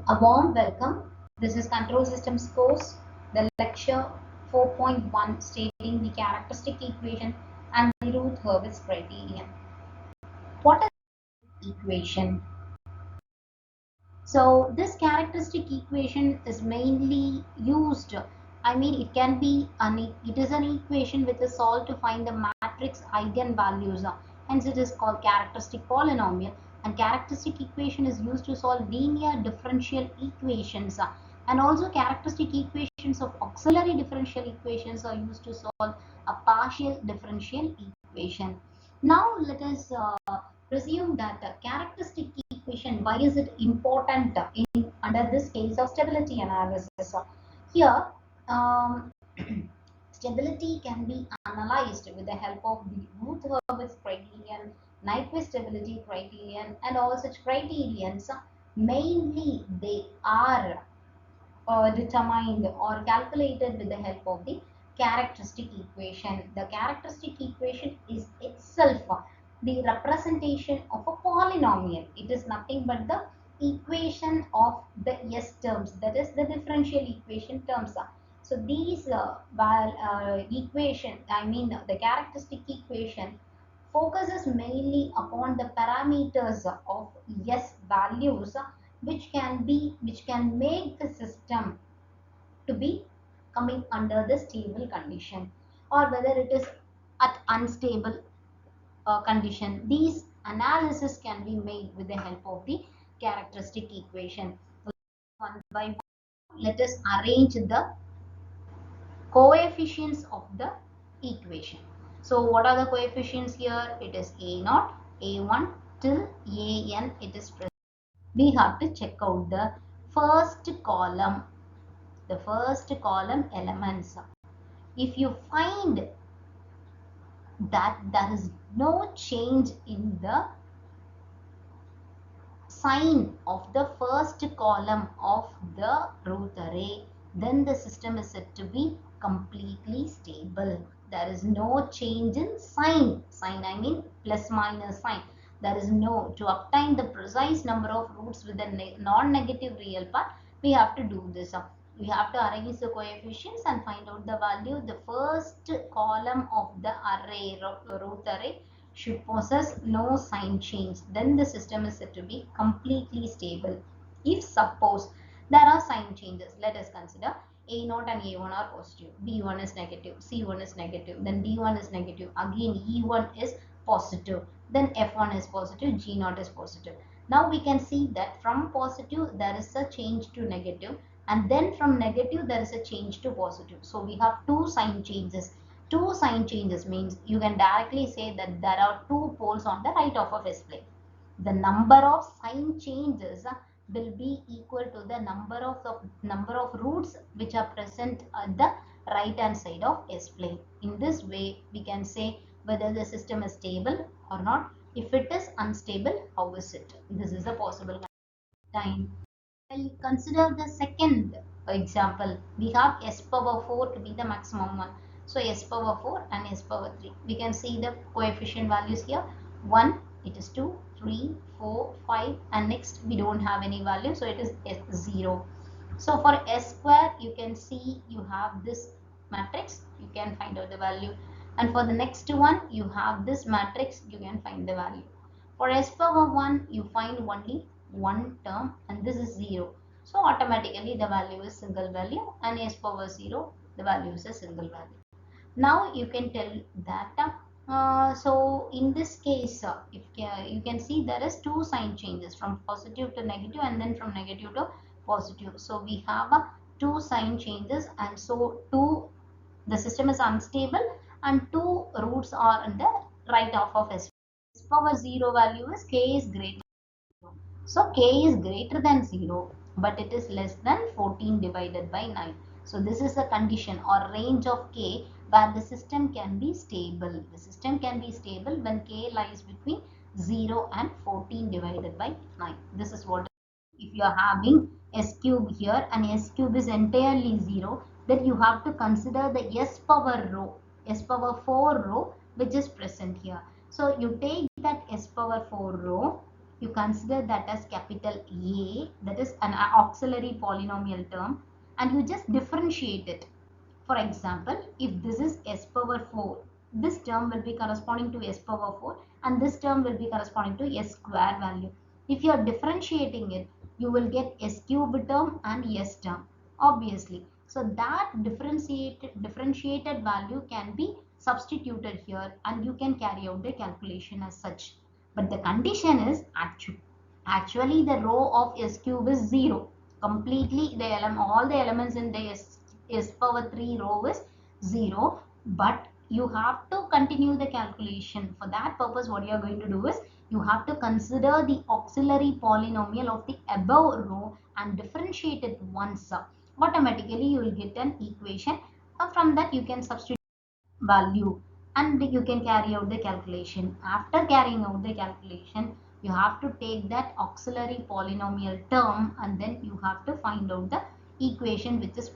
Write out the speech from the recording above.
A warm welcome. This is Control Systems course, the lecture 4.1 stating the characteristic equation and the Routh-Hurwitz criterion. What is the equation? So this characteristic equation is mainly used. It is an equation which is solved to find the matrix eigenvalues. Hence it is called characteristic polynomial. And characteristic equation is used to solve linear differential equations. And also characteristic equations of auxiliary differential equations are used to solve a partial differential equation. Now let us presume that characteristic equation, why is it important in under this case of stability analysis? Here, um, stability can be analyzed with the help of the Routh-Hurwitz criterion, Nyquist stability criterion, and all such criterions. Mainly, they are determined or calculated with the help of the characteristic equation. The characteristic equation is itself the representation of a polynomial. It is nothing but the equation of the S terms, that is the differential equation terms. So these the characteristic equation focuses mainly upon the parameters of S values which can make the system to be coming under the stable condition or whether it is at unstable condition. These analysis can be made with the help of the characteristic equation. One by one, let us arrange the coefficients of the equation. So what are the coefficients here? It is a0, a1 till an it is present. We have to check out the first column elements. If you find that there is no change in the sign of the first column of the root array, then the system is said to be completely stable. There is no change in sign. I mean plus minus sign. There is no, to obtain the precise number of roots with a non-negative real part, we have to do this. We have to arrange the coefficients and find out the value. The first column of the array, root array, should possess no sign change. Then the system is said to be completely stable. If suppose there are sign changes, let us consider a0 and a1 are positive, b1 is negative, c1 is negative, then d1 is negative, again e1 is positive, then f1 is positive, g0 is positive. Now we can see that from positive there is a change to negative, and then from negative there is a change to positive. So we have two sign changes. Two sign changes means you can directly say that there are two poles on the right of a S plane. The number of sign changes will be equal to the number of roots which are present at the right hand side of S plane. In this way, we can say whether the system is stable or not. If it is unstable, how is it? This is a possible time. I'll consider the second example. We have S power 4 to be the maximum one. So S power 4 and S power 3. We can see the coefficient values here. 1, it is 2, 3, 4, 5, and next we don't have any value. So it is S0. So for S square, you can see you have this matrix. You can find out the value. And for the next one, you have this matrix. You can find the value. For S power 1, you find only one term and this is 0. So automatically the value is single value, and S power 0, the value is a single value. Now you can tell that so in this case if you can see there is two sign changes from positive to negative and then from negative to positive. So we have two sign changes, and so the system is unstable and two roots are in the right half of S. S power 0 value is k is greater than 0. So k is greater than 0, but it is less than 14 divided by 9. So this is a condition or range of k where the system can be stable. The system can be stable when k lies between 0 and 14 divided by 9. This is what, if you are having S cube here and S cube is entirely 0, then you have to consider the S power 4 row which is present here. So you take that S power 4 row you consider that as capital A, that is an auxiliary polynomial term, and you just differentiate it. For example, if this is s power 4, this term will be corresponding to s power 4 and this term will be corresponding to s square value. If you are differentiating it, you will get s cube term and s term, obviously. So that differentiated value can be substituted here and you can carry out the calculation as such. But the condition is actually the row of s cube is 0. Completely all the elements in the s power 3 row is 0, but you have to continue the calculation. For that purpose, what you are going to do is you have to consider the auxiliary polynomial of the above row and differentiate it once. Automatically you will get an equation. From that you can substitute value and you can carry out the calculation. After carrying out the calculation, you have to take that auxiliary polynomial term and then you have to find out the equation which is